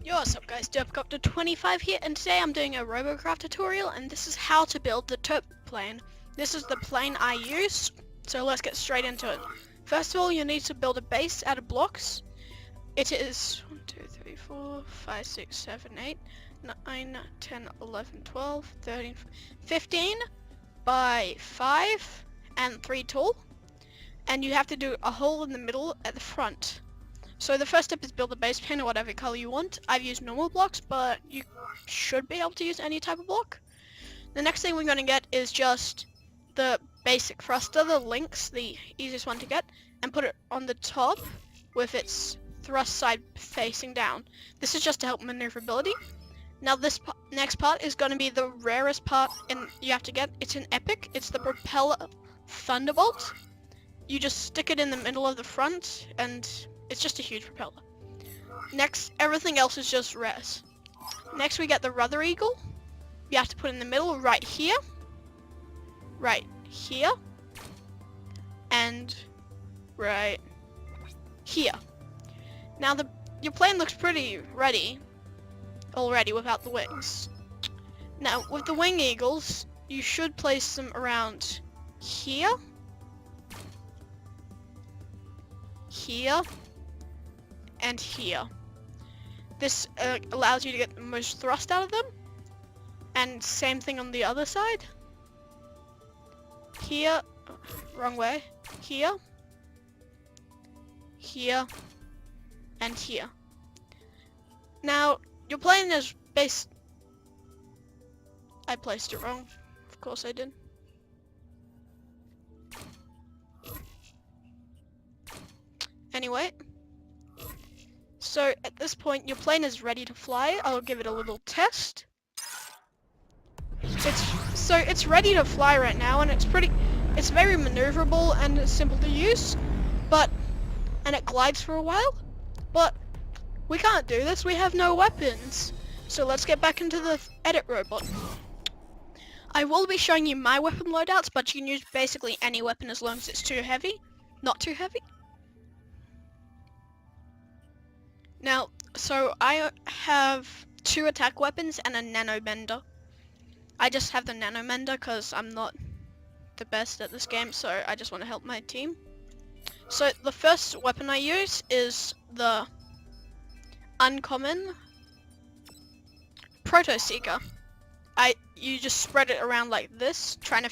Yo, what's up guys, Derp25 here, and today I'm doing a Robocraft tutorial, and this is how to build the Derp plane. This is the plane I use, so let's get straight into it. First of all, you need to build a base out of blocks. It is 1, 2, 3, 4, 5, 6, 7, 8, 9, 10, 11, 12, 13, 15 by 5 and 3 tall. And you have to do a hole in the middle at the front. So the first step is build a base plane or whatever color you want. I've used normal blocks, but you should be able to use any type of block. The next thing we're going to get is just the basic thruster, the links, the easiest one to get, and put it on the top with its thrust side facing down. This is just to help maneuverability. Now this next part is going to be the rarest part you have to get. It's an epic. It's the propeller thunderbolt. You just stick it in the middle of the front and it's just a huge propeller. Next, everything else is just res. Next we get the rudder eagle. You have to put in the middle right here, and right here. Now your plane looks pretty ready already without the wings. Now with the wing eagles, you should place them around here, and here. This allows you to get the most thrust out of them, and same thing on the other side. Here, wrong way, here, and here. Now your plane is I placed it wrong, of course I did. Anyway, so at this point your plane is ready to fly. I'll give it a little test. It's ready to fly right now, and it's very maneuverable and simple to use, and it glides for a while, but we can't do this, we have no weapons. So let's get back into the edit robot. I will be showing you my weapon loadouts, but you can use basically any weapon as long as it's not too heavy. Now, so I have 2 attack weapons and a nano bender. I just have the nano bender because I'm not the best at this game, so I just want to help my team. So the first weapon I use is the uncommon proto seeker. You just spread it around like this, trying to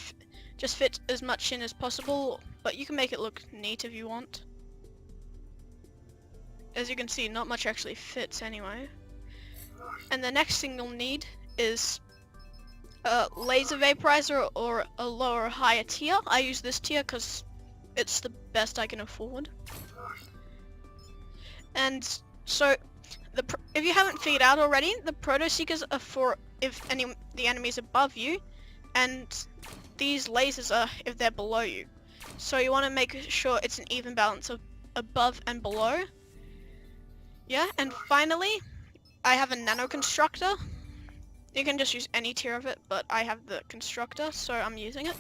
just fit as much in as possible, but you can make it look neat if you want. As you can see, not much actually fits anyway. And the next thing you'll need is a laser vaporizer or a lower higher tier. I use this tier because it's the best I can afford. And so if you haven't figured out already, the proto seekers are for if the enemy's above you, and these lasers are if they're below you. So you want to make sure it's an even balance of above and below. Yeah, and finally, I have a nano constructor. You can just use any tier of it, but I have the constructor, so I'm using it.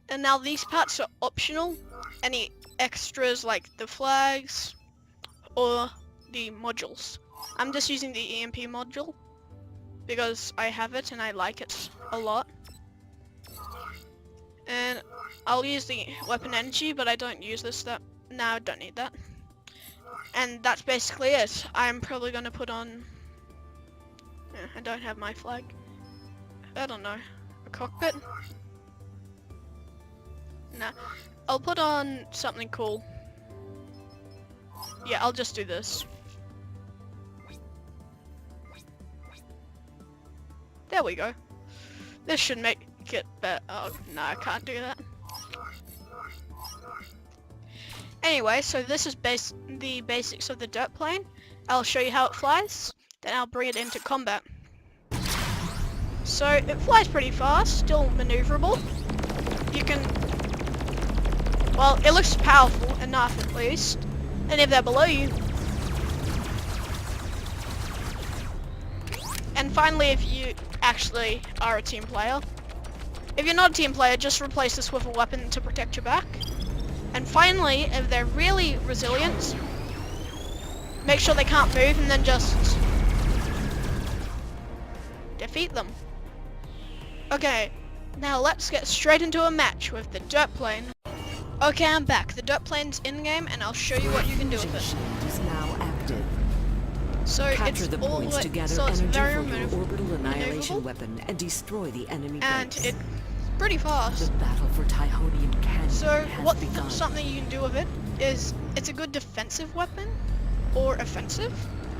And now these parts are optional. Any extras like the flags or the modules. I'm just using the EMP module because I have it and I like it a lot. And I'll use the weapon energy, but I don't use this no, I don't need that. And that's basically it. I'm probably gonna put on... I don't have my flag. I don't know. A cockpit? Nah. I'll put on something cool. Yeah, I'll just do this. There we go. This should make it better. Oh, no, I can't do that. Anyway, so this is the basics of the Derp plane. I'll show you how it flies, then I'll bring it into combat. So it flies pretty fast, still maneuverable. You can, well, it looks powerful enough at least. And if they're below you. And finally, if you actually are a team player. If you're not a team player, just replace this with a weapon to protect your back. And finally, if they're really resilient, make sure they can't move, and then just defeat them. Okay, now let's get straight into a match with the Derp plane. Okay, I'm back. The Derp plane's in-game, and I'll show you what you can do with it. Is now active. So Capture it's the all points to gather so it's energy very for your orbital annihilation maneuverable, weapon and destroy the enemy and base. it's pretty fast. The battle for Tyhonium Canyon So has begun. something you can do with it is it's a good defensive weapon or offensive,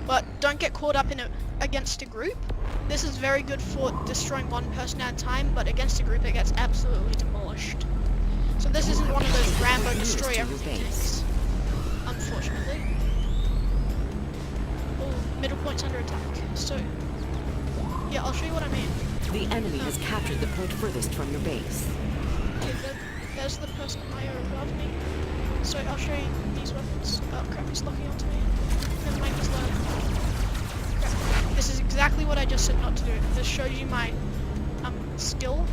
but don't get caught up in it against a group. This is very good for destroying one person at a time, but against a group it gets absolutely demolished. So this isn't one of those Rambo destroy everything things, unfortunately. Oh, middle point's under attack. So yeah, I'll show you what I mean. The enemy has captured the point furthest from your base. Okay, there's the person higher above me. So I'll show you these weapons. Oh crap, he's locking onto me. Never mind, he's low. Crap. This is exactly what I just said not to do. This shows you my skill.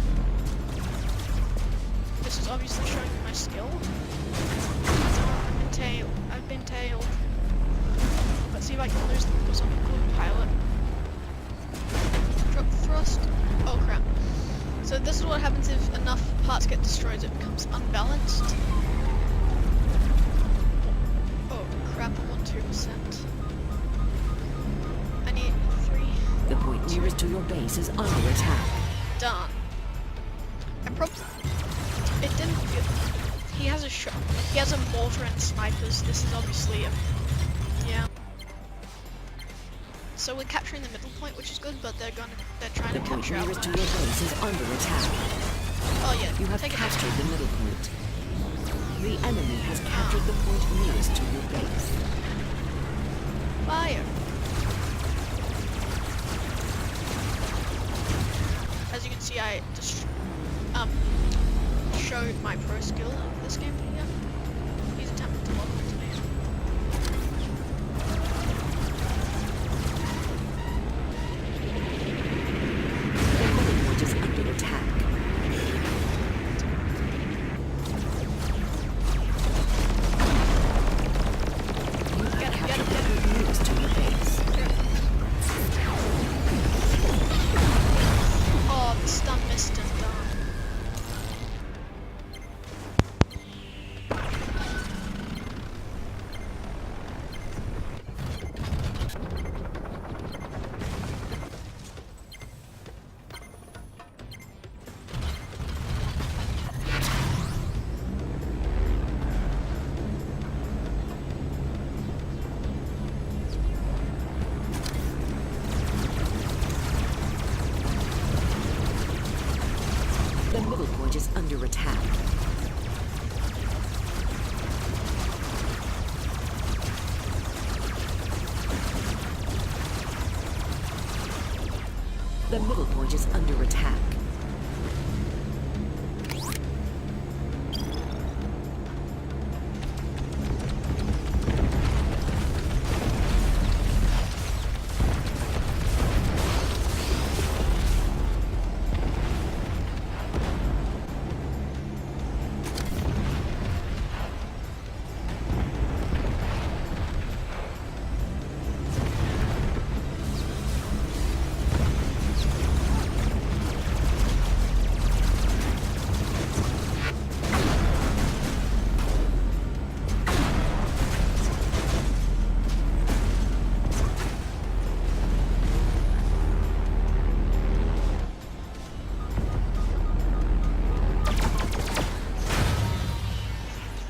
This is obviously showing you my skill. I've been tailed. Let's see if I can lose them because I'm a good pilot. Drop thrust. Oh crap. So this is what happens if enough parts get destroyed, it becomes unbalanced. Oh crap, I'm on 2%. I need 3. The point nearest to your base is under attack. Done. It didn't feel. He has a shot. He has a mortar and snipers. This is obviously yeah. So we're capturing the middle point, which is good, but they're trying to capture our point nearest to your base is under attack. Oh yeah, You have take captured the middle point. The enemy has captured the point nearest to your base. Fire. As you can see, I just showed my pro skill of this game here. He's attempting to lock into me. The middle point is under attack. You have captured the point nearest to your base. Oh, the stun missed and done. The middle point is under attack. The middle point is under attack.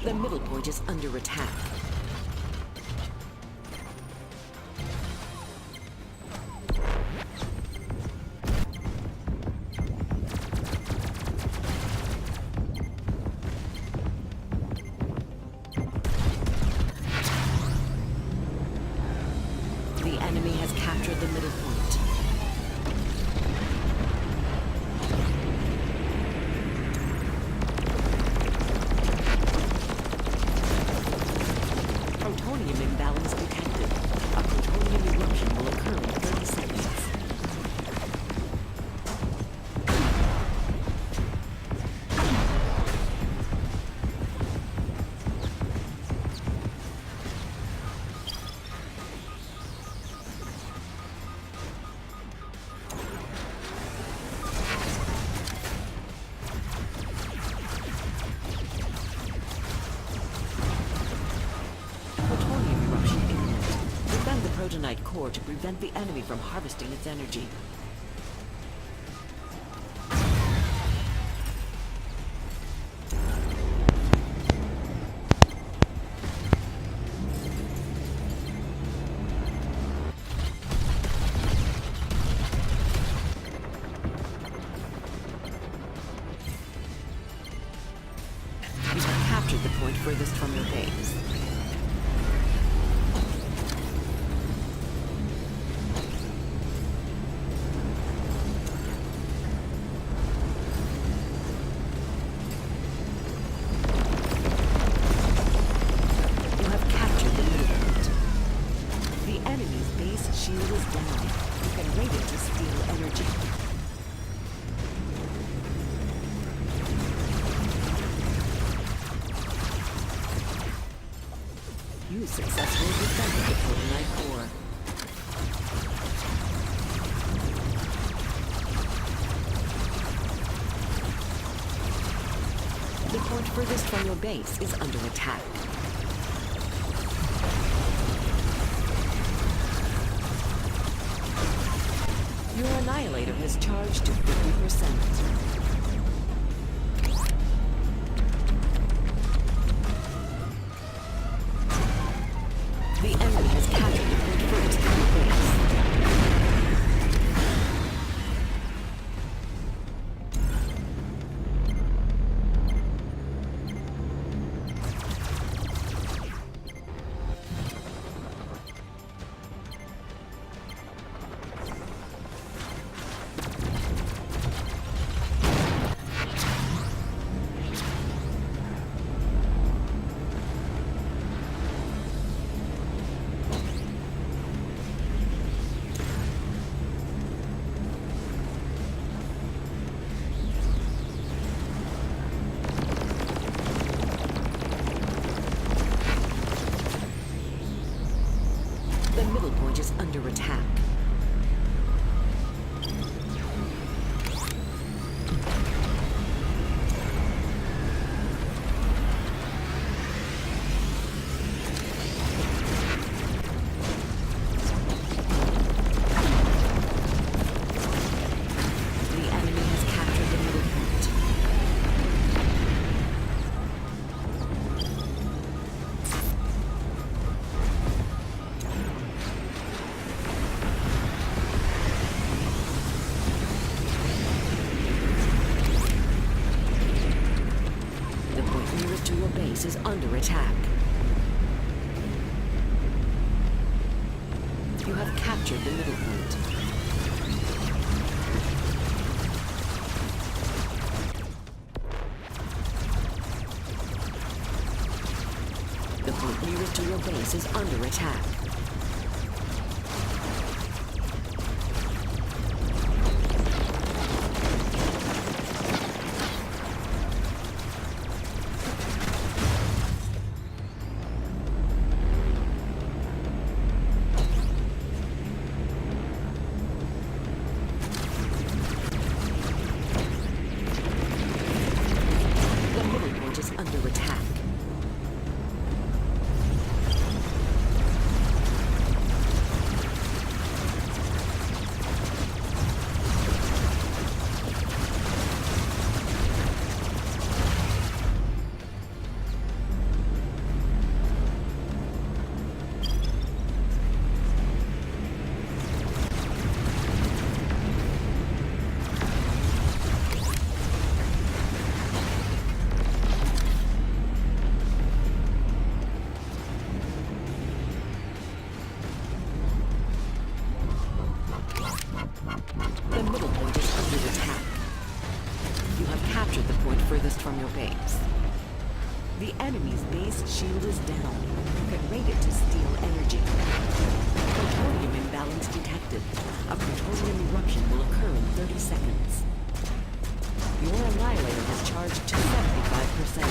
The middle point is under attack. The enemy has captured the middle point. Plutonium imbalance detected. A plutonium eruption will occur in 30 seconds. protonite core to prevent the enemy from harvesting its energy. You have captured the point furthest from your base. You have captured the middle point. The enemy's base shield is down. You can raid it to steal energy. You successfully defended the protonite core. The point furthest from your base is under attack. Your annihilator has charged to 50%. The enemy has captured the point furthest from your base. The middle point is under attack. The enemy has captured the middle point. The point nearest to your base is under attack. You have captured the middle point. The point nearest to your base is under attack. The middle point is under attack. The middle point is under attack. You have captured the point furthest from your base. The enemy's base shield is down. You can raid it to steal energy. Plutonium imbalance detected. A plutonium eruption will occur in 30 seconds. Your annihilator has charged to 75%.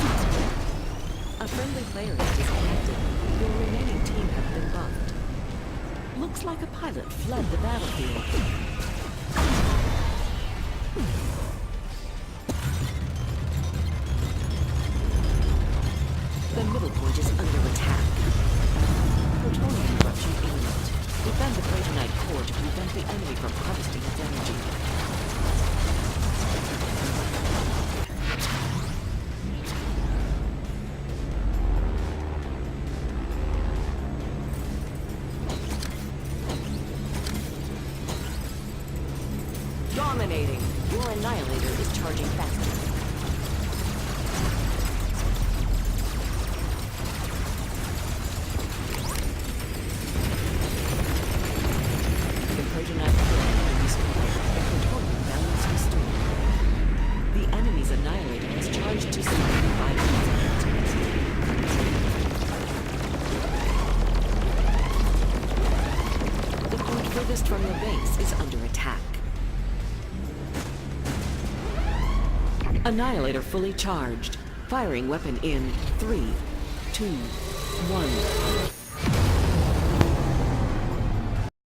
A friendly player is disconnected. Your remaining team have been buffed. Looks like a pilot fled the battlefield. The middle point is under attack. Plutonium eruption imminent. Defend the Protonite core to prevent the enemy from harvesting its energy. Dominating. Your Annihilator is charging faster. The Protonite core will restore. The Proton balance restored. The enemy's Annihilator is charged to 75%. The point furthest from your base is under attack. Annihilator fully charged. Firing weapon in 3, 2, 1.